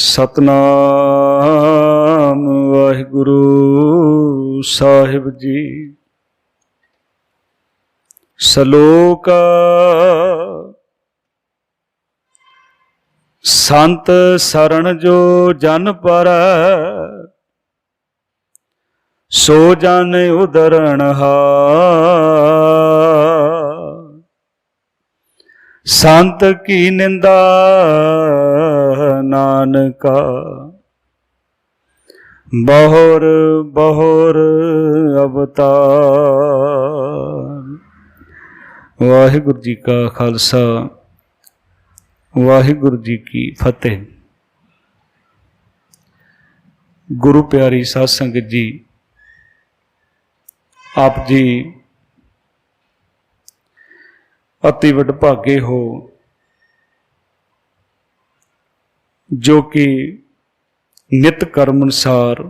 सतनाम वाहिगुरु साहिब जी। सलोक संत शरण जो जन पर सो जन उदरण संत की निंदा नानका बहुर बहुर अवतार। वाहिगुरु जी का खालसा वाहिगुरु जी की फतेह। गुरु प्यारी साध संगत जी, आप जी अति वडभागे हो जो कि नित कर्म अनुसार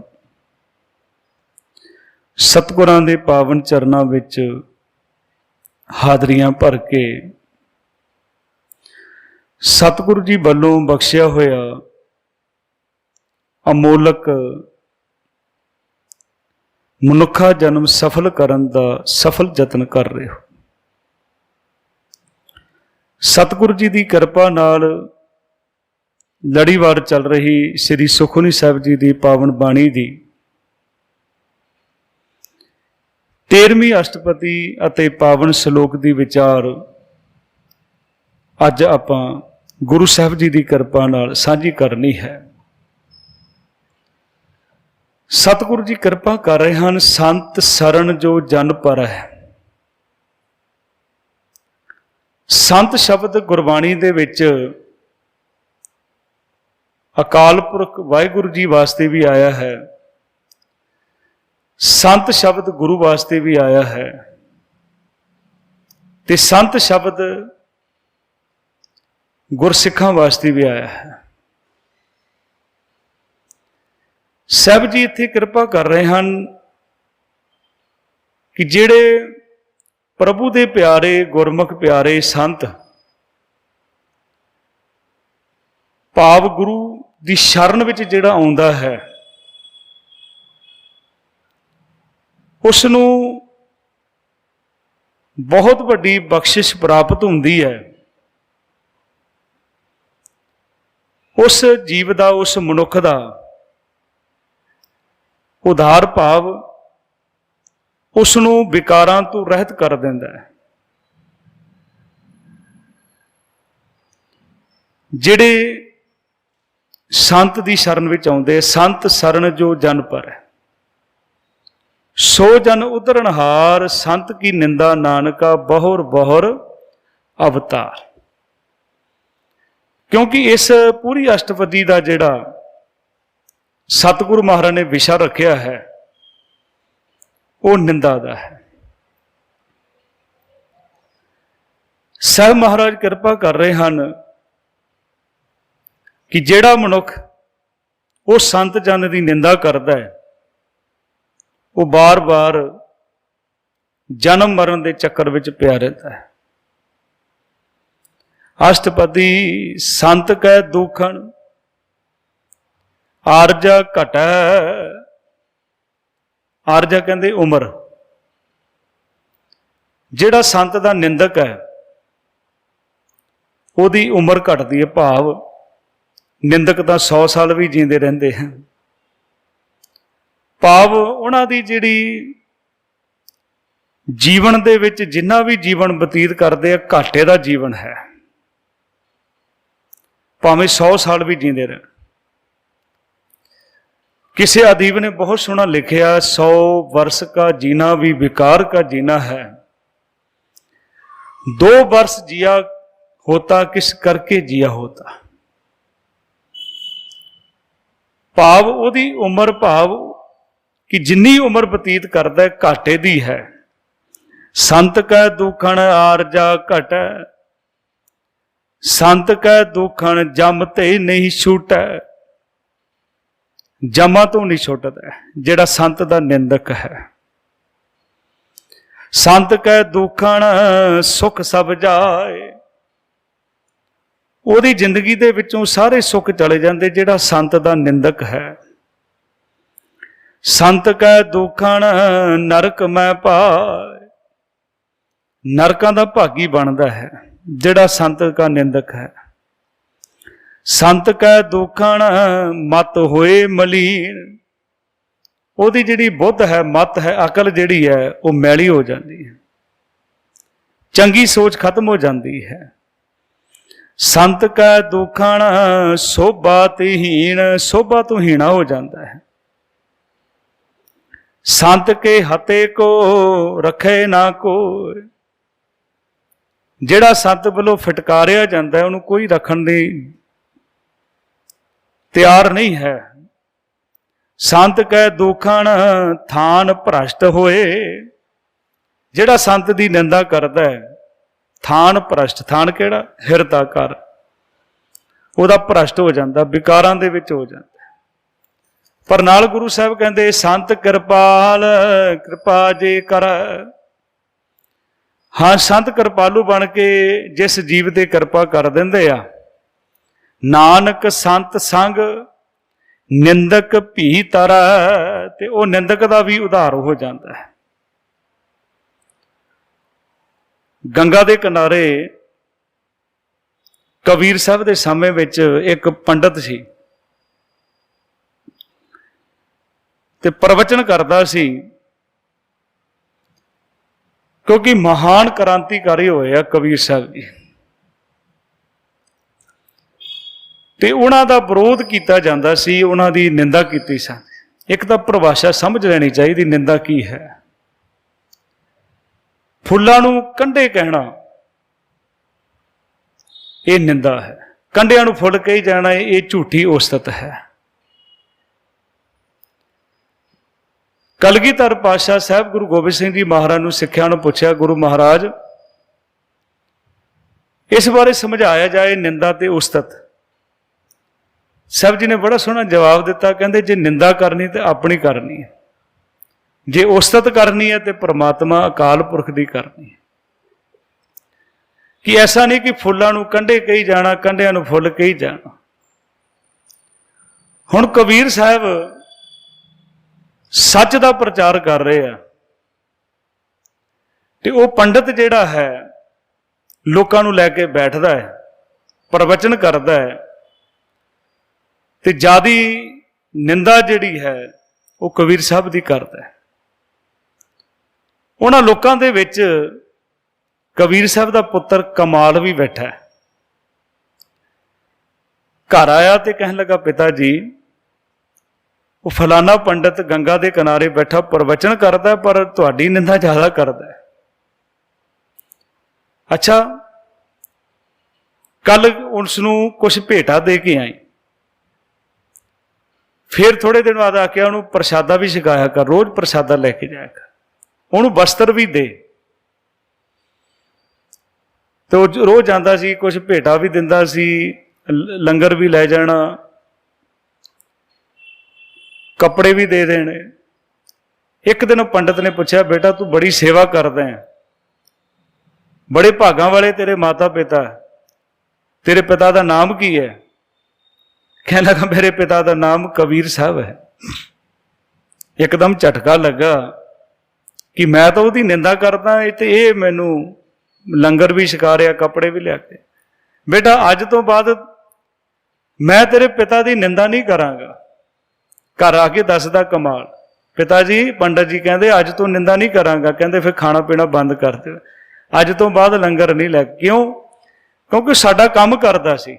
सतगुरां दे पावन चरनां विच हाजरियां भर के सतगुरु जी वल्लों बख्शिया होया अमोलक मनुखा जन्म सफल करन दा सफल यतन कर रहे हो। सतगुरु जी की किरपा नाल लड़ीवार चल रही श्री सुखमनी साहिब जी की पावन बाणी की 13वीं अष्टपदी अते पावन श्लोक की विचार अज आपां गुरु साहिब जी की किरपा नाल साझी करनी है। सतगुरु जी किरपा कर रहे हैं। संत शरण जो जन पर है। संत शब्द गुरबाणी दे विच अकाल पुरख वाहिगुरु जी वास्ते भी आया है, संत शब्द गुरु वास्ते भी आया है, ते संत शब्द गुरसिखां वास्ते भी आया है। साहब जी इत्थे किरपा कर रहे हैं कि जिहड़े प्रभु दे प्यारे गुरमुख प्यारे संत भाव गुरु दी शरण विच जिहड़ा आउंदा है उसनूं बहुत वड्डी बख्शिश प्राप्त हुंदी है। उस जीव दा उस मनुख दा उधार भाव उसनूं विकारां तो रहत कर दिंदा है। जिहड़े संत दी शरण विच आउंदे, संत शरण जो जन पर है सो जन उधरणहार संत की निंदा नानका बहुर बहुर अवतार। क्योंकि इस पूरी अष्टपदी का जिहड़ा सतगुरु महाराज ने विशा रखिया है वो निंदा दा है। साहब महाराज किरपा कर रहे हैं कि जिहड़ा मनुख वो संत जन की निंदा करता है वो बार बार जन्म मरण के चक्कर विच पिया रहता है। अष्टपदी संत कै दुखन आरजा घटै। आरजा कहते उम्र। जिहड़ा संत दा निंदक है उहदी उम्र घटदी है। भाव निंदक तां 100 साल भी जींदे रहिंदे हैं। भाव उन्हां दी जिहड़ी जीवन दे विच जिन्ना भी जीवन बतीत करदे आ घाटे दा जीवन है। भावें 100 साल भी जींदे रहन। किसी अदीब ने बहुत सोहना लिखिया 100 वर्ष का जीना भी विकार का जीना है। 2 वर्ष जिया होता किस करके जिया होता। भाव उहदी उम्र भाव कि जिन्नी उम्र बतीत करदा है घाटे दी है। संत कै दुखण आरजा घटै। संत कै दुखण जम ते नहीं छूटै। जमा तो नहीं छुटदा जिहड़ा संत दा निंदक है। संत कै दुखण सुख सब जाए। ਉਹਦੀ ਜ਼ਿੰਦਗੀ ਦੇ ਵਿੱਚੋਂ ਸਾਰੇ ਸੁੱਖ ਚਲੇ ਜਾਂਦੇ। ਜਿਹੜਾ ਸੰਤ ਦਾ ਨਿੰਦਕ ਹੈ, ਸੰਤ ਕੈ ਦੁਖਣ ਨਰਕ ਮੈਂ ਪਾਏ, ਨਰਕਾਂ ਦਾ ਭਾਗੀ ਬਣਦਾ ਹੈ ਜਿਹੜਾ ਸੰਤ ਦਾ ਨਿੰਦਕ ਹੈ। ਸੰਤ ਕੈ ਦੁਖਣ ਮਤ ਹੋਏ ਮਲੀਨ, ਉਹਦੀ ਜਿਹੜੀ ਬੁੱਧ ਹੈ, ਮਤ ਹੈ, ਅਕਲ ਜਿਹੜੀ ਹੈ ਉਹ ਮੈਲੀ ਹੋ ਜਾਂਦੀ ਹੈ, ਚੰਗੀ ਸੋਚ ਖਤਮ ਹੋ ਜਾਂਦੀ ਹੈ। ਸੰਤ ਕੈ ਦੁਖਣ ਸੋਭਾ ਤੇ ਹੀਣ, ਸੋਭਾ ਤੋਂ ਹੀਣਾ ਹੋ ਜਾਂਦਾ ਹੈ। ਸੰਤ ਕੇ ਹਤੇ ਕੋ ਰੱਖੇ ਨਾ ਕੋਈ, ਜਿਹੜਾ ਸੰਤ ਵੱਲੋਂ ਫਟਕਾਰਿਆ ਜਾਂਦਾ ਉਹਨੂੰ ਕੋਈ ਰੱਖਣ ਲਈ ਤਿਆਰ ਨਹੀਂ ਹੈ। ਸੰਤ ਕੈ ਦੁਖਣ ਥਾਨ ਭ੍ਰਸ਼ਟ ਹੋਏ, ਜਿਹੜਾ ਸੰਤ ਦੀ ਨਿੰਦਾ ਕਰਦਾ ਹੈ, ਥਾਨ ਭ੍ਰਸ਼ਟ, ਥਾਨ ਕਿਹੜਾ? ਹਿਰਦਾ ਘਰ, ਉਹਦਾ ਭ੍ਰਸ਼ਟ ਹੋ ਜਾਂਦਾ, ਵਿਕਾਰਾਂ ਦੇ ਵਿੱਚ ਹੋ ਜਾਂਦਾ। ਪਰ ਨਾਲ ਗੁਰੂ ਸਾਹਿਬ ਕਹਿੰਦੇ ਸੰਤ ਕਿਰਪਾਲ ਕਿਰਪਾ ਜੇ ਕਰ, ਹਾਂ ਸੰਤ ਕਿਰਪਾਲੂ ਬਣ ਕੇ ਜਿਸ ਜੀਵ ਤੇ ਕਿਰਪਾ ਕਰ ਦਿੰਦੇ ਆ। ਨਾਨਕ ਸੰਤ ਸੰਗ ਨਿੰਦਕ ਭੀ ਤਰ, ਤੇ ਉਹ ਨਿੰਦਕ ਦਾ ਵੀ ਉਧਾਰ ਹੋ ਜਾਂਦਾ ਹੈ। ਗੰਗਾ ਦੇ ਕਿਨਾਰੇ ਕਬੀਰ ਸਾਹਿਬ ਦੇ ਸਮੇਂ ਵਿੱਚ ਇੱਕ ਪੰਡਤ ਸੀ ਤੇ ਪ੍ਰਵਚਨ ਕਰਦਾ ਸੀ, ਕਿਉਂਕਿ ਮਹਾਨ ਕ੍ਰਾਂਤੀਕਾਰੀ ਹੋਏ ਆ ਕਬੀਰ ਸਾਹਿਬ ਜੀ, ਤੇ ਉਹਨਾਂ ਦਾ ਵਿਰੋਧ ਕੀਤਾ ਜਾਂਦਾ ਸੀ, ਉਹਨਾਂ ਦੀ ਨਿੰਦਾ ਕੀਤੀ ਸੀ। ਇੱਕ ਤਾਂ ਪਰਿਭਾਸ਼ਾ ਸਮਝ ਲੈਣੀ ਚਾਹੀਦੀ ਨਿੰਦਾ ਕੀ ਹੈ। ਫੁੱਲਾਂ ਨੂੰ ਕੰਢੇ ਕਹਿਣਾ ਇਹ ਨਿੰਦਾ ਹੈ, ਕੰਢਿਆਂ ਨੂੰ ਫੁੱਲ ਕਹੀ ਜਾਣਾ ਇਹ ਝੂਠੀ ਉਸਤਤ ਹੈ। ਕਲਗੀਧਰ ਪਾਤਸ਼ਾਹ ਸਾਹਿਬ ਗੁਰੂ ਗੋਬਿੰਦ ਸਿੰਘ ਜੀ ਮਹਾਰਾਜ ਨੂੰ ਸਿੱਖਿਆ ਨੂੰ ਪੁੱਛਿਆ, ਗੁਰੂ ਮਹਾਰਾਜ ਇਸ ਬਾਰੇ ਸਮਝਾਇਆ ਜਾਏ ਨਿੰਦਾ ਤੇ ਉਸਤਤ। ਸਾਹਿਬ ਜੀ ਨੇ ਬੜਾ ਸੋਹਣਾ ਜਵਾਬ ਦਿੱਤਾ, ਕਹਿੰਦੇ ਜੇ ਨਿੰਦਾ ਕਰਨੀ ਤੇ ਆਪਣੀ ਕਰਨੀ ਹੈ, ਜੇ ਉਸਤਤ ਕਰਨੀ ਹੈ ਤੇ ਪ੍ਰਮਾਤਮਾ ਅਕਾਲ ਪੁਰਖ ਦੀ ਕਰਨੀ ਹੈ। ਕਿ ਐਸਾ ਨਹੀਂ ਕਿ ਫੁੱਲਾਂ ਨੂੰ ਕੰਢੇ ਕਹੀ ਜਾਣਾ, ਕੰਢਿਆਂ ਨੂੰ ਫੁੱਲ ਕਹੀ ਜਾਣਾ। ਹੁਣ ਕਬੀਰ ਸਾਹਿਬ ਸੱਚ ਦਾ ਪ੍ਰਚਾਰ ਕਰ ਰਹੇ ਆ, ਤੇ ਉਹ ਪੰਡਤ ਜਿਹੜਾ ਹੈ ਲੋਕਾਂ ਨੂੰ ਲੈ ਕੇ ਬੈਠਦਾ ਹੈ, ਪ੍ਰਵਚਨ ਕਰਦਾ ਹੈ, ਤੇ ਜਿਆਦੀ ਨਿੰਦਾ ਜਿਹੜੀ ਹੈ ਉਹ ਕਬੀਰ ਸਾਹਿਬ ਦੀ ਕਰਦਾ ਹੈ। ਉਹਨਾਂ ਲੋਕਾਂ ਦੇ ਵਿੱਚ ਕਬੀਰ ਸਾਹਿਬ ਦਾ ਪੁੱਤਰ ਕਮਾਲ ਵੀ ਬੈਠਾ ਹੈ। ਘਰ ਆਇਆ ਤੇ ਕਹਿਣ ਲੱਗਾ, ਪਿਤਾ ਜੀ ਉਹ ਫਲਾਨਾ ਪੰਡਤ ਗੰਗਾ ਦੇ ਕਿਨਾਰੇ ਬੈਠਾ ਪ੍ਰਵਚਨ ਕਰਦਾ, ਪਰ ਤੁਹਾਡੀ ਨਿੰਦਾ ਜ਼ਿਆਦਾ ਕਰਦਾ। ਅੱਛਾ, ਕੱਲ ਉਸ ਨੂੰ ਕੁਝ ਭੇਟਾ ਦੇ ਕੇ ਆਈ, ਫਿਰ ਥੋੜੇ ਦਿਨ ਬਾਅਦ ਆ ਕੇ ਉਹਨੂੰ ਪ੍ਰਸ਼ਾਦਾ ਵੀ ਛਕਾਇਆ ਕਰ, ਰੋਜ਼ ਪ੍ਰਸ਼ਾਦਾ ਲੈ ਕੇ ਜਾਇਆ ਕਰ, ਉਹਨੂੰ ਵਸਤਰ ਵੀ ਦੇ। ਤੇ ਉਹ ਰੋਜ਼ ਜਾਂਦਾ ਸੀ, ਕੁਝ ਭੇਟਾ ਵੀ ਦਿੰਦਾ ਸੀ, ਲੰਗਰ ਵੀ ਲੈ ਜਾਣਾ, ਕੱਪੜੇ ਵੀ ਦੇ ਦੇਣੇ। ਇੱਕ ਦਿਨ ਪੰਡਤ ਨੇ ਪੁੱਛਿਆ, ਬੇਟਾ ਤੂੰ ਬੜੀ ਸੇਵਾ ਕਰਦਾ ਹੈ, ਬੜੇ ਭਾਗਾਂ ਵਾਲੇ ਤੇਰੇ ਮਾਤਾ ਪਿਤਾ, ਤੇਰੇ ਪਿਤਾ ਦਾ ਨਾਮ ਕੀ ਹੈ? ਕਹਿਣ ਲੱਗਾ, ਮੇਰੇ ਪਿਤਾ ਦਾ ਨਾਮ ਕਬੀਰ ਸਾਹਿਬ ਹੈ। ਇੱਕਦਮ ਝਟਕਾ ਲੱਗਾ ਕਿ ਮੈਂ ਤਾਂ ਉਹਦੀ ਨਿੰਦਾ ਕਰਦਾ ਤੇ ਇਹ ਮੈਨੂੰ ਲੰਗਰ ਵੀ ਛਕਾ ਰਿਹਾ, ਕੱਪੜੇ ਵੀ ਲਿਆ ਕੇ। ਬੇਟਾ ਅੱਜ ਤੋਂ ਬਾਅਦ ਮੈਂ ਤੇਰੇ ਪਿਤਾ ਦੀ ਨਿੰਦਾ ਨਹੀਂ ਕਰਾਂਗਾ। ਘਰ ਆ ਕੇ ਦੱਸਦਾ ਕਮਾਲ, ਪਿਤਾ ਜੀ ਪੰਡਤ ਜੀ ਕਹਿੰਦੇ ਅੱਜ ਤੋਂ ਨਿੰਦਾ ਨਹੀਂ ਕਰਾਂਗਾ, ਕਹਿੰਦੇ ਫਿਰ ਖਾਣਾ ਪੀਣਾ ਬੰਦ ਕਰ ਦਿਓ, ਅੱਜ ਤੋਂ ਬਾਅਦ ਲੰਗਰ ਨਹੀਂ ਲੈ। ਕਿਉਂ? ਕਿਉਂਕਿ ਸਾਡਾ ਕੰਮ ਕਰਦਾ ਸੀ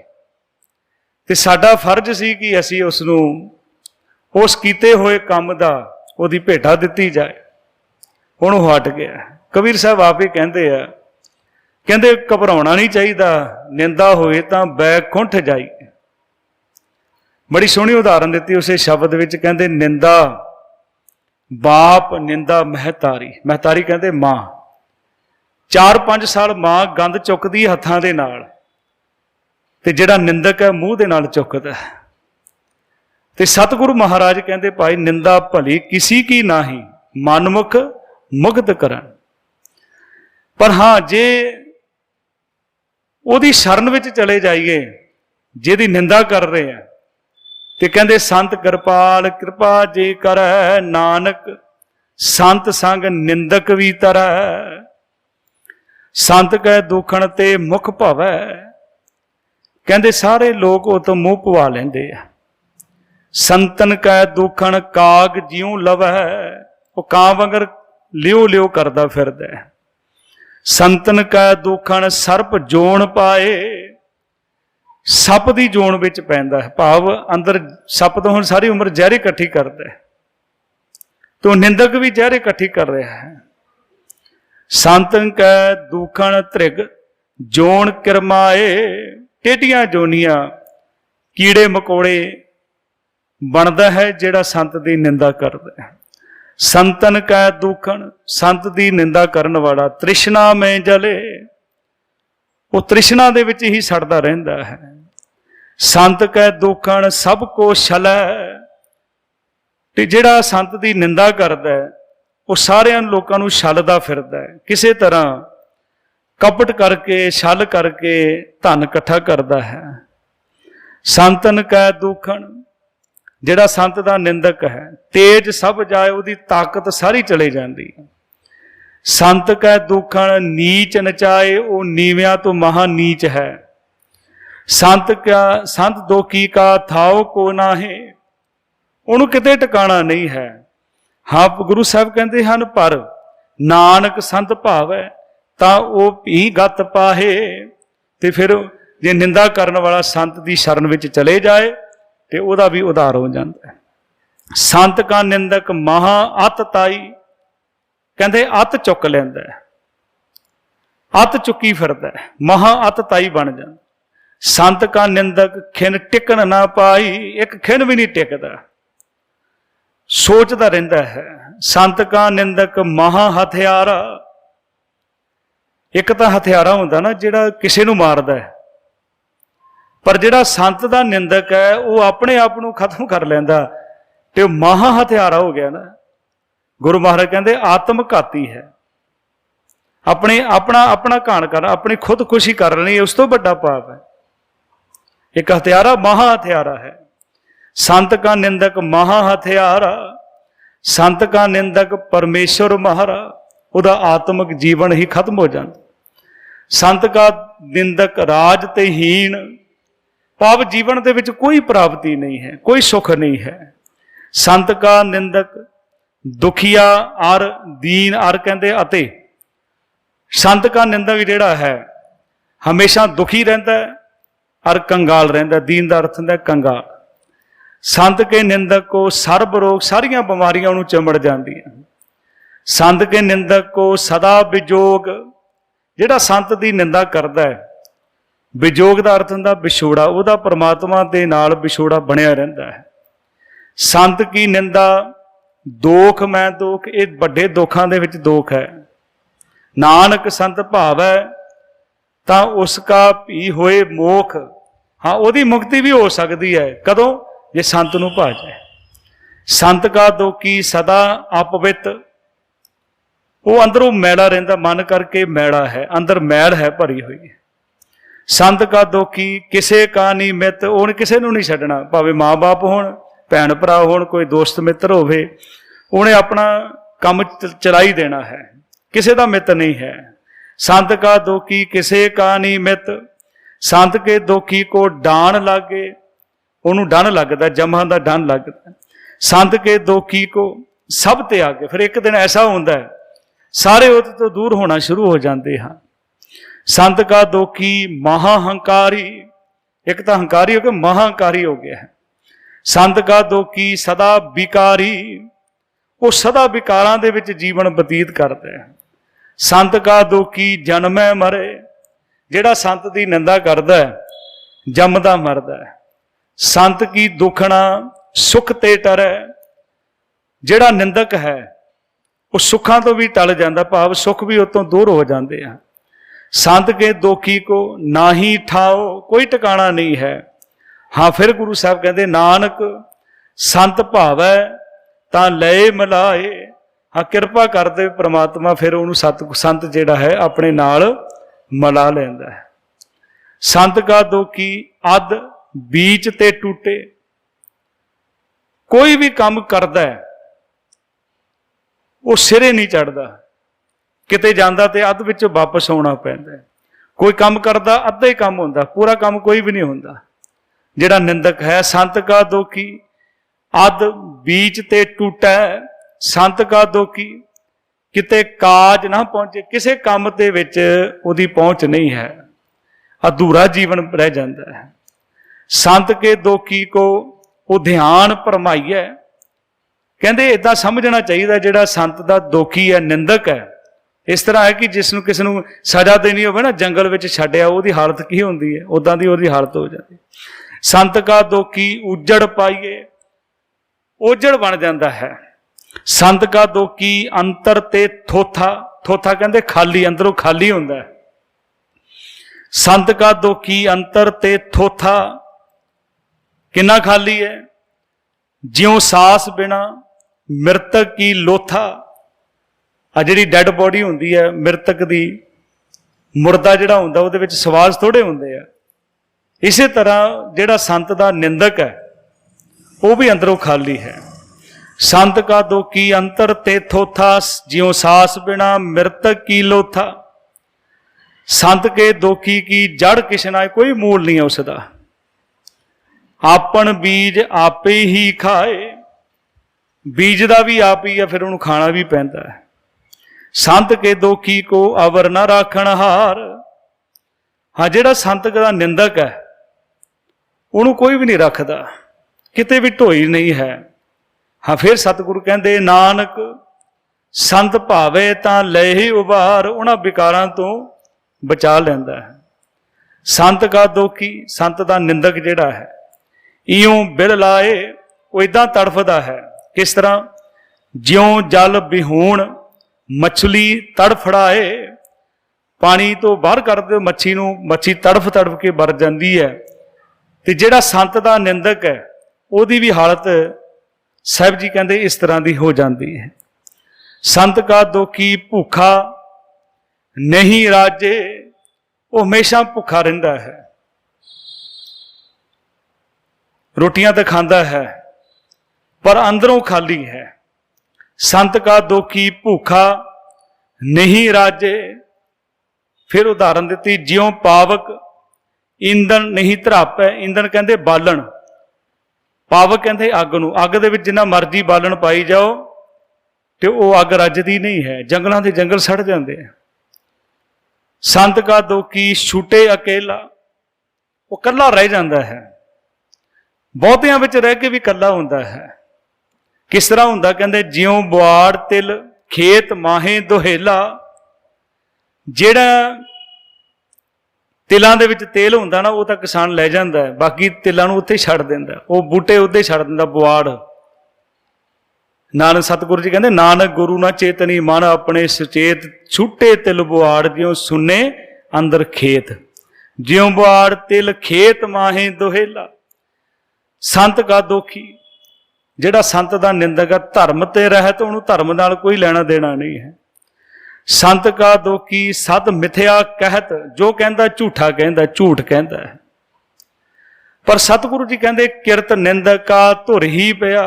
ਤੇ ਸਾਡਾ ਫਰਜ਼ ਸੀ ਕਿ ਅਸੀਂ ਉਸ ਨੂੰ ਉਸ ਕੀਤੇ ਹੋਏ ਕੰਮ ਦਾ ਉਹਦੀ ਭੇਟਾ ਦਿੱਤੀ ਜਾਏ। ਹੁਣ ਉਹ ਹਟ ਗਿਆ। ਕਬੀਰ ਸਾਹਿਬ ਆਪ ਹੀ ਕਹਿੰਦੇ ਆ, ਕਹਿੰਦੇ ਘਬਰਾਉਣਾ ਨਹੀਂ ਚਾਹੀਦਾ, ਨਿੰਦਾ ਹੋਏ ਤਾਂ ਬੈਕੁੰਠ ਜਾਈ। ਬੜੀ ਸੋਹਣੀ ਉਦਾਹਰਨ ਦਿੱਤੀ ਉਸੇ ਸ਼ਬਦ ਵਿੱਚ, ਕਹਿੰਦੇ ਨਿੰਦਾ ਬਾਪ ਨਿੰਦਾ ਮਹਿਤਾਰੀ, ਮਹਿਤਾਰੀ ਕਹਿੰਦੇ ਮਾਂ। 4-5 ਸਾਲ ਮਾਂ ਗੰਦ ਚੁੱਕਦੀ ਹੱਥਾਂ ਦੇ ਨਾਲ, ਤੇ ਜਿਹੜਾ ਨਿੰਦਕ ਹੈ ਮੂੰਹ ਦੇ ਨਾਲ ਚੁੱਕਦਾ। ਤੇ ਸਤਿਗੁਰੂ ਮਹਾਰਾਜ ਕਹਿੰਦੇ, ਭਾਈ ਨਿੰਦਾ ਭਲੀ ਕਿਸੀ ਕੀ ਨਾਹੀ, ਮਨਮੁਖ ਮੁਗਧ ਕਰਨ। ਪਰ ਹਾਂ, ਜੇ ਉਹਦੀ ਸ਼ਰਨ ਵਿੱਚ ਚਲੇ ਜਾਈਏ ਜਿਹਦੀ ਨਿੰਦਾ ਕਰ ਰਹੇ ਆ। ਤੇ ਕਹਿੰਦੇ ਸੰਤ ਕਿਰਪਾਲ ਕਿਰਪਾ ਜੇ ਕਰੈ, ਨਾਨਕ ਸੰਤ ਸੰਗ ਨਿੰਦਕ ਵੀ ਤਰੈ। ਸੰਤ ਕੈ ਦੁਖਣ ਤੇ ਮੁਖ ਭਵੈ। ਕਹਿੰਦੇ ਸਾਰੇ ਲੋਕ ਉਹ ਤੋਂ ਮੂੰਹ ਪਵਾ ਲੈਂਦੇ ਆ। ਸੰਤਨ ਕੈ ਦੁਖਣ ਕਾਗ ਜਿਉ ਲਵੈ। ਉਹ ਕਾਂ ਵਾਂਗਰ ਲਿਓ ਲਿਓ ਕਰਦਾ ਫਿਰਦਾ। ਸੰਤਨ ਕੈ ਦੁਖਣ ਸਰਪ ਜੋਣ ਪਾਏ। ਸੱਪ ਦੀ ਜੋਣ ਵਿੱਚ ਪੈਂਦਾ ਹੈ, ਭਾਵ ਅੰਦਰ ਸੱਪ ਤੋਂ ਹੁਣ ਸਾਰੀ ਉਮਰ ਜ਼ਹਿਰ ਇਕੱਠੀ ਕਰਦਾ ਹੈ, ਤੇ ਨਿੰਦਕ ਵੀ ਜ਼ਹਿਰ ਇਕੱਠੀ ਕਰ ਰਿਹਾ ਹੈ। ਸੰਤਨ ਕੈ ਦੁਖਣ ਧ੍ਰਿਗ ਜੋਣ ਕਿਰਮਾਏ। ਟੇਢੀਆਂ ਜੋਨੀਆਂ ਕੀੜੇ ਮਕੌੜੇ ਬਣਦਾ ਹੈ ਜਿਹੜਾ ਸੰਤ ਦੀ ਨਿੰਦਾ ਕਰਦਾ ਹੈ। ਸੰਤਨ ਕੈ ਦੁਖਣ, ਸੰਤ ਦੀ ਨਿੰਦਾ ਕਰਨ ਵਾਲਾ ਤ੍ਰਿਸ਼ਨਾ ਮੈਂ ਜਲੇ। ਉਹ ਤ੍ਰਿਸ਼ਨਾ ਦੇ ਵਿੱਚ ਹੀ ਸੜਦਾ ਰਹਿੰਦਾ ਹੈ। ਸੰਤ ਕੈ ਦੁਖਣ ਸਭ ਕੋ ਛਲੈ। ਤੇ ਜਿਹੜਾ ਸੰਤ ਦੀ ਨਿੰਦਾ ਕਰਦਾ ਹੈ ਉਹ ਸਾਰਿਆਂ ਲੋਕਾਂ ਨੂੰ ਛਲਦਾ ਫਿਰਦਾ ਹੈ, ਕਿਸੇ ਤਰ੍ਹਾਂ ਕਪਟ ਕਰਕੇ ਛਲ ਕਰਕੇ ਧਨ ਇਕੱਠਾ ਕਰਦਾ ਹੈ। ਸੰਤਨ ਕੈ ਦੁਖਣ, ਜਿਹੜਾ ਸੰਤ ਦਾ ਨਿੰਦਕ ਹੈ, ਤੇਜ ਸਭ ਜਾਏ, ਉਹਦੀ ਤਾਕਤ ਸਾਰੀ ਚਲੇ ਜਾਂਦੀ ਹੈ। ਸੰਤ ਕੈ ਦੁਖਣ ਨੀਚ ਨਚਾਏ, ਉਹ ਨੀਵਿਆਂ ਤੋਂ ਮਹਾ ਨੀਚ ਹੈ। ਸੰਤ ਦੋਖੀ ਕਾ ਥਾਉ ਕੋ ਨਾਹੇ, ਉਹਨੂੰ ਕਿਤੇ ਟਿਕਾਣਾ ਨਹੀਂ ਹੈ। ਹਾਂ, ਗੁਰੂ ਸਾਹਿਬ ਕਹਿੰਦੇ ਹਨ, ਪਰ ਨਾਨਕ ਸੰਤ ਭਾਵੈ ਤਾਂ ਉਹ ਭੀ ਗਤ ਪਾਹੇ। ਤੇ ਫਿਰ ਜੇ ਨਿੰਦਾ ਕਰਨ ਵਾਲਾ ਸੰਤ ਦੀ ਸ਼ਰਨ ਵਿੱਚ ਚਲੇ ਜਾਏ ਤੇ ਉਹਦਾ ਵੀ ਉਧਾਰ ਹੋ ਜਾਂਦਾ ਹੈ। ਸੰਤ ਕਾ ਨਿੰਦਕ ਮਹਾ ਅਤ ਤਾਈ, ਕਹਿੰਦੇ ਅੱਤ ਚੁੱਕ ਲੈਂਦਾ ਹੈ, ਅੱਤ ਚੁੱਕੀ ਫਿਰਦਾ ਹੈ, ਮਹਾ ਅਤ ਤਾਈ ਬਣ ਜਾਂਦਾ। ਸੰਤ ਕਾ ਨਿੰਦਕ ਖਿਨ ਟਿਕਣ ਨਾ ਪਾਈ, ਇੱਕ ਖਿਨ ਵੀ ਨਹੀਂ ਟਿਕਦਾ, ਸੋਚਦਾ ਰਹਿੰਦਾ ਹੈ। ਸੰਤ ਕਾ ਨਿੰਦਕ ਮਹਾ ਹਥਿਆਰਾ, ਇੱਕ ਤਾਂ ਹਥਿਆਰਾ ਹੁੰਦਾ ਨਾ ਜਿਹੜਾ ਕਿਸੇ ਨੂੰ ਮਾਰਦਾ ਹੈ, ਪਰ ਜਿਹੜਾ ਸੰਤ ਦਾ ਨਿੰਦਕ ਹੈ ਉਹ ਆਪਣੇ ਆਪ ਨੂੰ ਖਤਮ ਕਰ ਲੈਂਦਾ, ਤੇ ਉਹ ਮਹਾ ਹਥਿਆਰਾ ਹੋ ਗਿਆ ਨਾ। ਗੁਰੂ ਮਹਾਰਾਜ ਕਹਿੰਦੇ ਆਤਮ ਘਾਤੀ ਹੈ। ਆਪਣਾ ਘਾਣ ਕਰਨਾ, ਆਪਣੀ ਖੁਦਕੁਸ਼ੀ ਕਰ ਲੈਣੀ, ਉਸ ਤੋਂ ਵੱਡਾ ਪਾਪ ਹੈ। ਇੱਕ ਹਥਿਆਰਾ ਮਹਾ ਹਥਿਆਰਾ ਹੈ। ਸੰਤ ਕਾ ਨਿੰਦਕ ਮਹਾ ਹਥਿਆਰਾ, ਸੰਤ ਕਾ ਨਿੰਦਕ ਪਰਮੇਸ਼ਵਰ ਮਹਾਰਾ, ਉਹਦਾ ਆਤਮਿਕ ਜੀਵਨ ਹੀ ਖਤਮ ਹੋ ਜਾਂਦਾ। ਸੰਤ ਕਾ ਨਿੰਦਕ ਰਾਜ ਤੇ ਹੀਣ, ਭਾਵ ਜੀਵਨ ਦੇ ਵਿੱਚ ਕੋਈ ਪ੍ਰਾਪਤੀ ਨਹੀਂ ਹੈ, ਕੋਈ ਸੁੱਖ ਨਹੀਂ ਹੈ। ਸੰਤ ਕਾ ਨਿੰਦਕ ਦੁਖੀਆ ਅਰ ਦੀਨ ਅਰ, ਕਹਿੰਦੇ ਅਤੇ ਸੰਤ ਕਾ ਨਿੰਦਕ ਜਿਹੜਾ ਹੈ ਹਮੇਸ਼ਾ ਦੁਖੀ ਰਹਿੰਦਾ ਹੈ ਅਰ ਕੰਗਾਲ ਰਹਿੰਦਾ। ਦੀਨ ਦਾ ਅਰਥ ਹੁੰਦਾ ਕੰਗਾਲ। ਸੰਤ ਕੇ ਨਿੰਦਕ ਕੋ ਸਰਬ ਰੋਗ, ਸਾਰੀਆਂ ਬਿਮਾਰੀਆਂ ਉਹਨੂੰ ਚਿੰਬੜ ਜਾਂਦੀਆਂ। ਸੰਤ ਕੇ ਨਿੰਦਕ ਕੋ ਸਦਾ ਵਿਜੋਗ, ਜਿਹੜਾ ਸੰਤ ਦੀ ਨਿੰਦਾ ਕਰਦਾ ਹੈ, ਵਿਜੋਗ ਦਾ ਅਰਥ ਹੁੰਦਾ ਵਿਛੋੜਾ, ਉਹਦਾ ਪਰਮਾਤਮਾ ਦੇ ਨਾਲ ਵਿਛੋੜਾ ਬਣਿਆ ਰਹਿੰਦਾ ਹੈ। ਸੰਤ ਕੀ ਨਿੰਦਾ ਦੋਖ ਮੈਂ ਦੋਖ, ਇਹ ਵੱਡੇ ਦੁੱਖਾਂ ਦੇ ਵਿੱਚ ਦੋਖ ਹੈ। ਨਾਨਕ ਸੰਤ ਭਾਵੈ ਤਾਂ ਉਸ ਕਾ ਭੀ ਹੋਏ ਮੋਖ, ਹਾਂ ਉਹਦੀ ਮੁਕਤੀ ਵੀ ਹੋ ਸਕਦੀ ਹੈ। ਕਦੋਂ? ਜੇ ਸੰਤ ਨੂੰ ਭਾ ਜਾਏ। ਸੰਤ ਕਾ ਦੋਖੀ ਸਦਾ ਅਪਵਿੱਤ, ਉਹ ਅੰਦਰੋਂ ਮੈਲਾ ਰਹਿੰਦਾ, ਮਨ ਕਰਕੇ ਮੈਲਾ ਹੈ, ਅੰਦਰ ਮੈਲ ਹੈ ਭਰੀ ਹੋਈ ਹੈ। ਸੰਤ ਕਾ ਦੋਖੀ ਕਿਸੇ ਕਾ ਨਹੀਂ ਮਿੱਤ, ਉਹਨੇ ਕਿਸੇ ਨੂੰ ਨਹੀਂ ਛੱਡਣਾ, ਭਾਵੇਂ ਮਾਂ ਬਾਪ ਹੋਣ, ਭੈਣ ਭਰਾ ਹੋਣ, ਕੋਈ ਦੋਸਤ ਮਿੱਤਰ ਹੋਵੇ, ਉਹਨੇ ਆਪਣਾ ਕੰਮ ਚਲਾਈ ਦੇਣਾ ਹੈ, ਕਿਸੇ ਦਾ ਮਿੱਤ ਨਹੀਂ ਹੈ। ਸੰਤ ਕਾ ਦੋਖੀ ਕਿਸੇ ਕਾ ਨਹੀਂ ਮਿੱਤ, ਸੰਤ ਕੇ ਦੋਖੀ ਕੋ ਡਾਣ ਲਾਗੇ, ਉਹਨੂੰ ਡੰਨ ਲੱਗਦਾ, ਜਮਾਂ ਦਾ ਡੰਨ ਲੱਗਦਾ। ਸੰਤ ਕੇ ਦੋਖੀ ਕੋ ਸਭ ਤੇ ਆ ਕੇ, ਫਿਰ ਇੱਕ ਦਿਨ ਐਸਾ ਹੁੰਦਾ ਹੈ ਸਾਰੇ ਉਹਦੇ ਤੋਂ ਦੂਰ ਹੋਣਾ ਸ਼ੁਰੂ ਹੋ ਜਾਂਦੇ ਹਨ। ਸੰਤ ਕਾ ਦੋਖੀ ਮਹਾ ਹੰਕਾਰੀ, ਇੱਕ ਤਾਂ ਹੰਕਾਰੀ ਹੋ ਕੇ ਮਹਾ ਹੰਕਾਰੀ ਹੋ ਗਿਆ ਹੈ। ਸੰਤ ਕਾ ਦੋਖੀ ਸਦਾ ਵਿਕਾਰੀ, ਉਹ ਸਦਾ ਵਿਕਾਰਾਂ ਦੇ ਵਿੱਚ ਜੀਵਨ ਬਤੀਤ ਕਰਦਾ ਹੈ। ਸੰਤ ਕਾ ਦੋਖੀ ਜਨਮੈ ਮਰੇ, ਜਿਹੜਾ ਸੰਤ ਦੀ ਨਿੰਦਾ ਕਰਦਾ ਹੈ ਜੰਮਦਾ ਮਰਦਾ ਹੈ। ਸੰਤ ਕੀ ਦੁਖਣਾ ਸੁਖ ਤੇ ਟਰੈ, ਜਿਹੜਾ ਨਿੰਦਕ ਹੈ ਉਹ ਸੁੱਖਾਂ ਤੋਂ ਵੀ ਟਲ ਜਾਂਦਾ, ਭਾਵ ਸੁੱਖ ਵੀ ਉਤੋਂ ਦੂਰ ਹੋ ਜਾਂਦੇ ਆ। ਸੰਤ ਕੇ ਦੋਖੀ ਕੋ ਨਾਹੀ ਠਾਓ, ਕੋਈ ਟਿਕਾਣਾ ਨਹੀਂ ਹੈ। ਹਾਂ, ਫਿਰ ਗੁਰੂ ਸਾਹਿਬ ਕਹਿੰਦੇ ਨਾਨਕ ਸੰਤ ਭਾਵੈ ਤਾਂ ਲਏ ਮਿਲਾਏ, ਹਾਂ ਕਿਰਪਾ ਕਰਦੇ ਪ੍ਰਮਾਤਮਾ ਫਿਰ ਉਹਨੂੰ ਸੰਤ ਜਿਹੜਾ ਹੈ ਆਪਣੇ ਨਾਲ ਮਿਲਾ ਲੈਂਦਾ ਹੈ। संत का दोखी अध बीच ते टूटे। कोई भी काम करदा है वो सिरे नहीं चढ़दा, किते जांदा ते अध विच वापस आउणा पैंदा है। कोई काम करदा अद्धा ही काम हुंदा, पूरा काम कोई भी नहीं हुंदा। जिहड़ा निंदक है संत का दोखी अध बीच ते टूटा। संत का दोखी किते काज ना पहुंचे, किसे काम दे विच उहदी पहुंच नहीं है, अधूरा जीवन रह जाता है। संत के दोखी को वो ध्यान भरमाइए। कहते इदा समझना चाहिए जिहड़ा संत का दोखी है, निंदक है, इस तरह है कि जिसनों किसी को सजा देनी हो ना, जंगल में छड्डिया उसकी हालत की होंगी है, उदा की उसकी हालत हो जाती। संत का दोखी उजड़ पाइए, ओजड़ बन जाता है। संत का दोखी अंतर ते थोथा, थोथा कहते खाली, अंदरों खाली होंदा है। संत का दोखी अंतर ते थोथा, किन्ना खाली है। ज्यों सास बिना मृतक की लोथा। आ जिहड़ी डैड बॉडी हुंदी है मृतक दी, मुर्दा जिहड़ा हुंदा उहदे विच सवास थोड़े हुंदे आ। इसे तरह जिहड़ा संत दा निंदक है वो भी अंदरों खाली है। संत का दोखी अंतर ते थोथा, ज्यों सास बिना मृतक की लोथा। संत के दोखी की जड़ किशना, कोई मूल नहीं है उसका। आपन बीज आपे ही खाए, बीज का भी आप ही है, फिर उन्होंने खाना भी पैंदा है। संत के दोखी को अवर ना राखण हार। हाँ, जिहड़ा संत का निंदक है उन्होंने कोई भी नहीं रखता, किते भी ढोई नहीं है। हाँ, फिर सतगुरु कहते नानक संत भावे तां लहे उबार, उन्हां विकारां तो बचा लैंदा है। संत का दोखी, संत का निंदक जिहड़ा है, इयों बिल लाए वो इदां तड़फदा है। किस तरह, ज्यों जल बिहूण मछली तड़फड़ाए। पानी तो बाहर कर दो मच्छी नूं, मच्छी तड़फ तड़फ के मर जाती है। तो जिहड़ा संत का निंदक है उसकी भी हालत साहिब जी कहते इस तरह की हो जाती है। संत का दोखी भूखा नहीं राजे, वो हमेशा भुखा रहिंदा है। रोटियां तो खाता है पर अंदरों खाली है। संत का दोखी भूखा नहीं राजे। फिर उदाहरण दी, ज्यों पावक ईंधन नहीं धरापै। ईंधन कहते बालन, पावक कहते अग नूं। अग दे विच जिन्ना मर्जी बालन पाई जाओ तो वो अग रजदी नहीं है, जंगलों के जंगल सड़ जाते हैं। संत का दोखी छूटे अकेला, वो कला रह जाता है। बहुतियां विच रह के भी कला होंदा है। किस तरह होंदा, कहते ज्यों बुआड़ तिल खेत माहे दोहेला। जिहड़ा तिलों के विच तेल होंदा ना, वो तो किसान लै जाता है, बाकी तिलों नूं उत्थे छड्ड दिंदा, वो बूटे उत्थे छड्ड दिंदा बुआड़। नानक सतगुरु जी कहते नानक गुरु ना चेतनी मन अपने सुचेत, छूटे तिल बुआड़ ज्यों सुने अंदर खेत। ज्यों बुआड़ तिल खेत माहे दोहेला। संत का दोखी, जिहड़ा संत का निंदक है, धर्म ते रहत, उन्होंने धर्म नाल कोई लेना देना नहीं है। संत का दोखी सद मिथ्या कहत, जो कहता झूठा कहता, झूठ कहता है। पर सतगुरु जी कहते किरत निंदक का धुर ही पिया।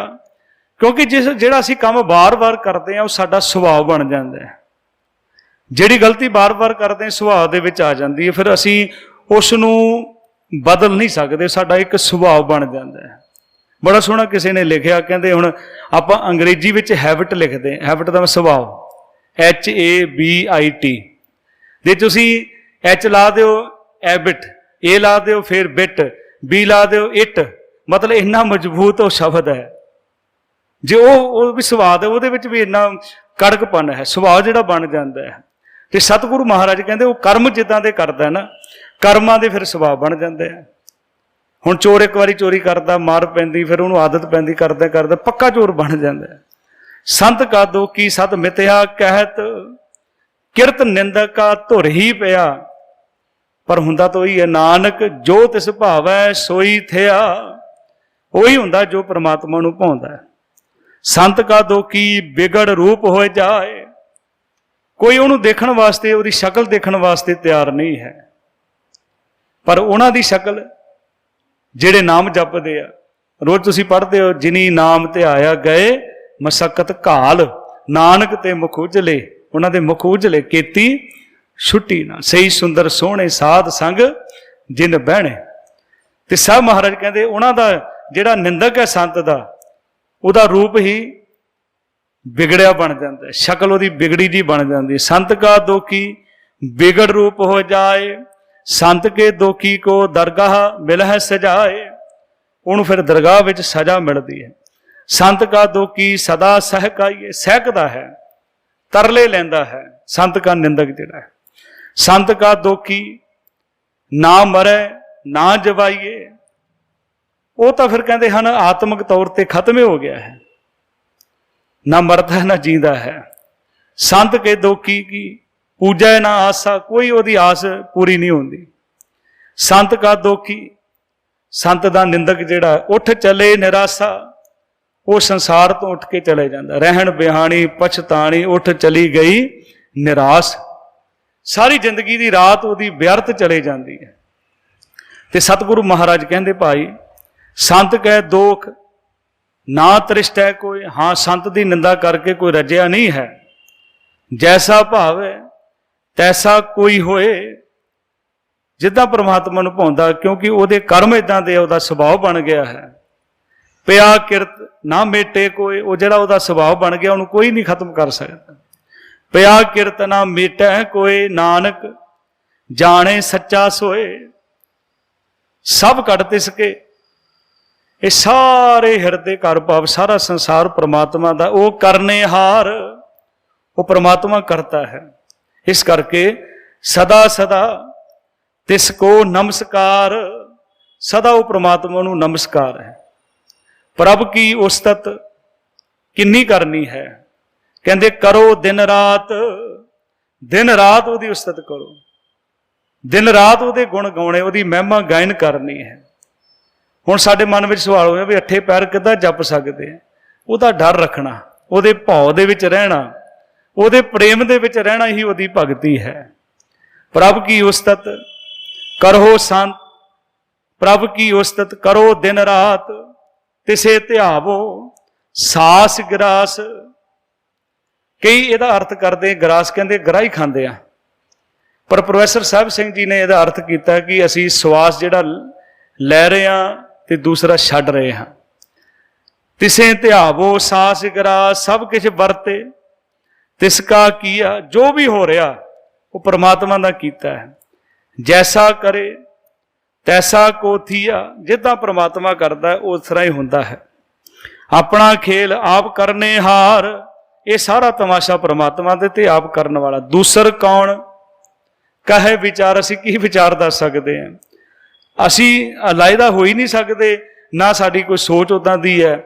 क्योंकि जिहड़ा असीं काम बार बार करते हैं वो साडा सुभाव बन जाता है। जिहड़ी गलती बार बार करते हैं सुभाव दे विच आ जाती है, फिर असीं उसनूं बदल नहीं सकते, साडा एक सुभाव बन जाता है। बड़ा सोहना किसी ने लिखिया, कहते हुण आपां अंग्रेजी विच हैबिट लिखते हैं, हैबिट दा सुभाव HABIT। जे तुसीं H ला दिओ हैबिट, A ला दिओ फिर बिट, B ला दिओ इट, मतलब इन्ना मजबूत वो शब्द है। जे वो भी सुभाव है, वो भी इन्ना कड़कपन है, सुभाव जिहड़ा बन जाता है। तो सतगुरु महाराज कहते वो कर्म जिद्दां दे करदा ना, कर्मां दे फिर सुभाव बन जाते हैं। हुण चोर एक बारी चोरी करता, मार पैंदी, फिर उन्होंने आदत पैंदी, करदा करदा पक्का चोर बन जाता है। संत का दोखी सत मिथ्या कहत, किरत निंदक का धुर ही पिया। पर हुंदा तो ही है, नानक जो तिस भावै सोई थिया। वही हुंदा जो परमात्मा नूं भाउंदा है। संत का दोखी बिगड़ रूप हो जाए। कोई उन्होंने देखण वास्ते, उसकी शक्ल देखण वास्ते तैयार नहीं है। पर उन्हां दी शक्ल ਜਿਹੜੇ नाम जपदे आ, रोज तुसीं पढ़दे हो, जिनी नाम ते आया गए मशक्कत घाल, नानक ते मुख उजले, उन्हां दे मुख उजले, केती छुट्टी ना, सही सुंदर सोहणे साध संग जिन बहने। ते साहब महाराज कहते उन्हां दा जिहड़ा निंदक है संत दा, उहदा रूप ही बिगड़िया बन जाता है, शक्ल उहदी बिगड़ी जी बन जाती है। संत का दोखी बिगड़ रूप हो जाए, संत के दोखी को दरगाह मिल है सजाए, उन्होंने फिर दरगाह विच सजा मिलती है। संत का दोखी सदा सहकाइए, सहकदा है, तरले लैंदा है संत का निंदक जिहड़ा है। संत का दोखी ना मरे ना जवाइए, वो तो फिर कहते हैं आत्मक तौर पर खत्म ही हो गया है, ना मरता है ना जींदा है। संत के दोखी की पूजा ना आसा, कोई ओदी आस पूरी नहीं होती। संत का दोखी, संत दा निंदक जिहड़ा उठ चले निराशा, वो संसार तो उठ के चले जाता। रहन बिहानी पछताणी उठ चली गई निराश, सारी जिंदगी की रात उहदी व्यर्थ चले जाती है। ते सतगुरु महाराज कहते भाई संत कह दोख ना तृष्ट है कोई। हाँ, संत की निंदा करके कोई रजिया नहीं है। जैसा भाव है तैसा कोई होए, जिद्दां परमात्मा नूं भाउंदा, क्योंकि उहदे कर्म इदां दे, उहदा सुभाव बन गया है। पिया किरत ना मेटे कोई, वो जिहड़ा उहदा सुभाव बन गया उहनूं कोई नहीं खत्म कर सकता। पिया किरत ना मेटे कोई, नानक जाने सच्चा सोए। सब कट तिसके, ये सारे हिरदे घर भाव सारा संसार परमात्मा दा, वो करने हार, वो परमात्मा करता है। इस करके सदा सदा तिसको नमस्कार, सदा वो परमात्मा नूं नमस्कार है। प्रभ की उस्तत किन्नी करनी है, कहते करो दिन रात, दिन रात उहदी उस्तत करो, दिन रात उहदे गुण गाउने, उहदी महिमा गायन करनी है। हुण साडे मन विच सवाल होया भी अठे पैर किद्दां जप सकदे आ, उहदा डर रखना, उहदे भाव दे विच रहना, उहदे प्रेम दे विच रहना ही उहदी भगती है। प्रभ की उस्तत करो संत, प्रभ की उस्तत करो दिन रात, तिसे ध्यावो सास ग्रास। कई इहदा अर्थ करदे ग्रास कहंदे ग्राही खांदे आ, पर प्रोफैसर साहब सिंह जी ने इहदा अर्थ कीता कि असीं सवास जिहड़ा लै रहे हां ते दूसरा छड्ड रहे हां। तिसे ध्यावो सास ग्रास, सब कुछ वरते तिसका किया, जो भी हो रहा वो परमात्मा का कीता है। जैसा करे तैसा को थिया, जिदा परमात्मा करता है उस तरह ही होंदा है। अपना खेल आप करने हार, ये सारा तमाशा परमात्मा दे ते आप करने वाला। दूसर कौन कहे विचार, असी की विचार दस सकते हैं, असी अलायदा हो ही नहीं सकते, ना साड़ी कोई सोच उदां दी है,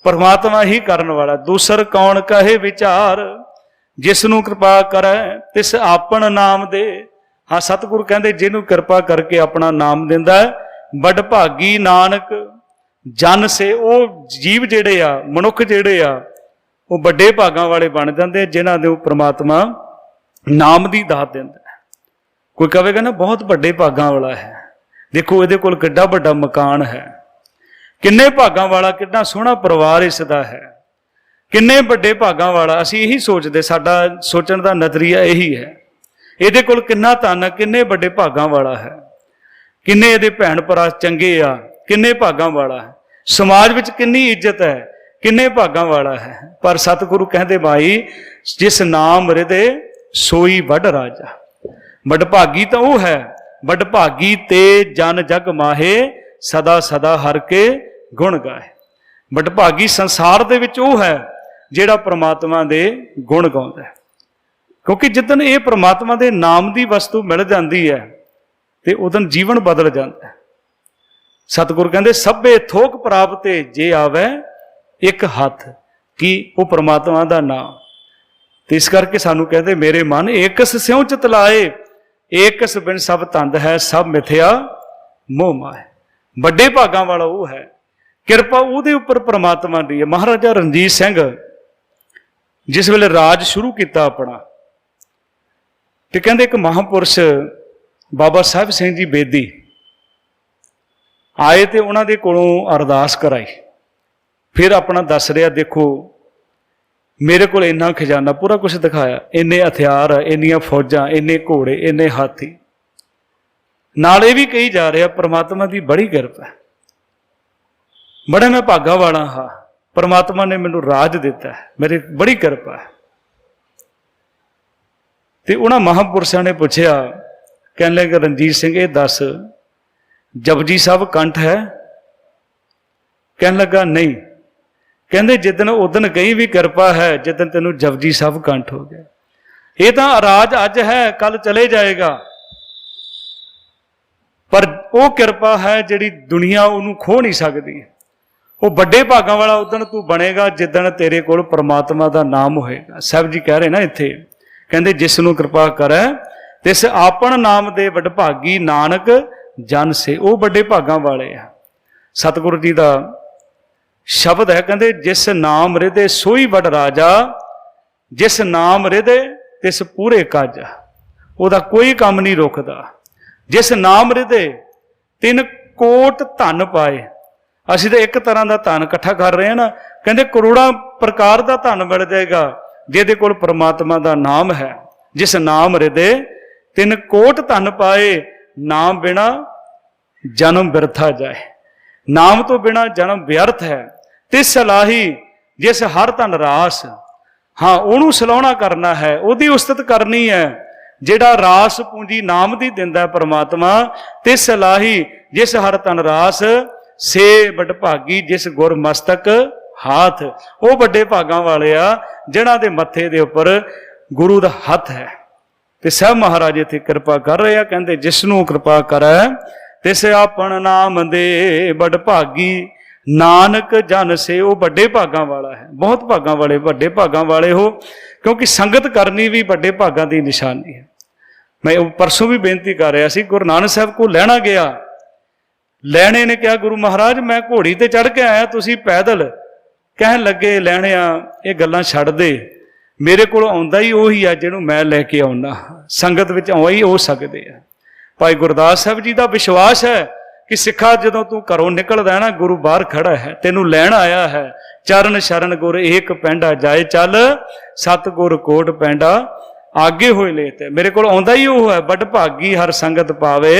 परमात्मा ही करने वाला। दूसर कौन कहे विचार, जिसनों कृपा करे तिस आपन नाम दे। हाँ, सतगुरु कहते जिन्हों कृपा करके अपना नाम दिंदा है, बड़ भागी नानक जन से। वो जीव जेड़े आ, मनुख जेड़े आ, वो बड़े भागां वाले बन जाते जिन्हां दे परमात्मा नाम की दात दिंदा है। कोई कहेगा ना बहुत बड़े भागां वाला है, देखो इहदे कोल किड्डा वड्डा मकान है, किन्ने भागां वाला, कितना सोहना परिवार इसदा है, किन्ने बड़े भागां वाला। असीं यही सोचते, साडा सोचण दा नज़रिया यही है, इहदे कोल किन्ना धन, किन्ने बड़े भागां वाला है, किन्ने इहदे भैण भरा चंगे आ, किन्ने भागां वाला है, समाज विच किन्नी इज्जत है, किन्ने भागां वाला है। पर सतगुरु कहते भाई जिस नाम हृदय सोई वड राजा। वडभागी तो वह है, वडभागी ते जन जग माहे, सदा सदा हर के गुण गाए। वडभागी संसार दे विच वह है जिहड़ा परमात्मा दे गुण गाउंदा है, क्योंकि जिदन ये परमात्मा दे नाम की वस्तु मिल जाती है तो उदन जीवन बदल जाता है। सतगुरु कहते सभे थोक प्राप्त जे आवे एक हथ, कि वो परमात्मा का नाम। तो इस करके सानू कहते मेरे मन एकस स्यों चितलाए, एकस बिन सब तंद है, सब मिथ्या मोह माए। बड़े भागां वाला वो है, किरपा उहदे उपर परमात्मा दी है। महाराजा रणजीत सिंह जिस वेले राज शुरू किया अपना, तो कहते एक महापुरुष बाबा साहब सिंह जी बेदी आए तो उन्होंने कोलों अरदास कराई, फिर अपना दस रहा देखो मेरे को इन्ना खजाना पूरा कुछ दिखाया, इन्ने हथियार, इन्नियां फौजां, इन्ने घोड़े, इन्ने हाथी। नाल ये भी कही जा रहा परमात्मा की बड़ी किरपा है, बड़ा मैं भागा वाला हाँ, परमात्मा ने मैनू राज दिता है, मेरी बड़ी किरपा है। तो उन्होंने महापुरुषों ने पूछा, कहने लगे रणजीत सिंह ये दस जपजी साहब कंठ है? कहने लगा नहीं। कहते जिदन उदन कहीं भी किरपा है, जिदन तेनों जपजी साहब कंठ हो गया। ये तो राज अज है, कल चले जाएगा, पर वो किरपा है जिहड़ी दुनिया उन्होंने खो नहीं सकती। वो बड़े भागां वाला उदन तू बनेगा जिदन तेरे कोल परमात्मा का नाम होएगा। साहब जी कह रहे ना इत्थे, कहते जिसनों कृपा करे तिस आपन नाम दे वडभागी, नानक जन से। वो बड़े भागां वाले है। सतगुरु जी का शब्द है, कहते जिस नाम हृदय सोई वड राजा, जिस नाम हृदय तिस पूरे काजा। ओदा कोई काम नहीं रोकदा। जिस नाम हृदय 3 कोट धन पाए। असी तो एक तरह का धन इकट्ठा कर रहे हैं ना, कहते करोड़ों प्रकार का धन मिल जाएगा जिहदे कोल परमात्मा का नाम है। जिस नाम हृदय 3 कोट धन पाए, नाम बिना जन्म बिरथा जाए। नाम तो बिना जन्म व्यर्थ है। तिस सलाही जिस हर धन रास। हाँ, उन्होंने सलाहना करना है, उहदी उस्तत करनी है। जिहड़ा रास पूंजी नाम दी दिंदा परमात्मा, तिस सलाही जिस हर धन रास, से वडभागी जिस गुर मस्तक हाथ। वो बड़े भागां वाले आ जिन्हां दे मत्थे दे उपर गुरु दा हथ है। ते सब महाराज इत्थे कृपा कर रहे हैं, कहते जिसनों कृपा करे तिस आपन नाम दे वडभागी, नानक जन से। वो बड़े भागां वाला है, बहुत भागां वाले, बड़े भागां वाले हो, क्योंकि संगत करनी भी बड़े भागां की निशानी है। मैं परसों भी बेनती कर रहा सी, गुरु नानक साहब को लैना गया, लैने ने कहा गुरु महाराज मैं घोड़ी ते चढ़ के आया, तुसी पैदल। कहन लगे लैणिया ये गल्लां छड्ड दे, मेरे को आउंदा ही उही है जिहनूं मैं लैके आउंदा, संगत विच आ ही हो सकदे आ। भाई गुरदास साहब जी का विश्वास है कि सिखा जदों तू घरों निकलदा है ना, गुरु बाहर खड़ा है, तेनू लैण आया है। चरण शरण गुर एक पैंडा जाए चल, सत गुर कोट पैंडा आगे होए लेते। मेरे को आउंदा ही वो है, बड़ भागी हर संगत पावे,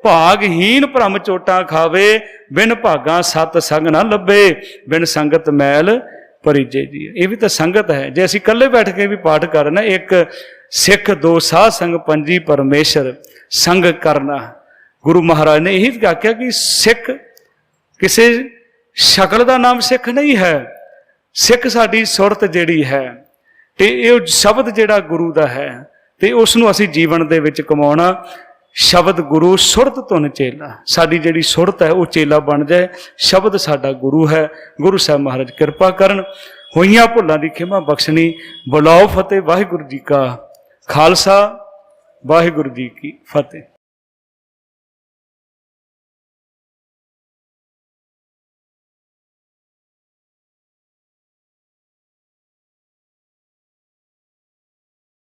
भागहीन भ्रम चोटा खावे, बिन भागा सत संग ना लभे, बिन संगत मैल परिजे जी। ये भी तो संगत है। जे असीं कल्ले बैठ के भी पाठ करना, एक सिख दो साध संग पंजी परमेश्वर संग करना। गुरु महाराज ने यही आख्या कि सिख किसी शक्ल का नाम सिख नहीं है, सिख साडी सुरत जिहड़ी है, तो ये शब्द जिहड़ा गुरु का है, तो उसनूं असीं जीवन दे विच कमाउणा। शब्द गुरु सुरत धुन चेला, साडी जिहड़ी सुरत है वो चेला बन जाए। शब्द साडा गुरु है। गुरु साहब महाराज कृपा करन, होइयां भुलां दी खिमा बख्शनी। बुलाओ फतेह। वाहिगुरू जी का खालसा, वाहिगुरू जी की फतेह।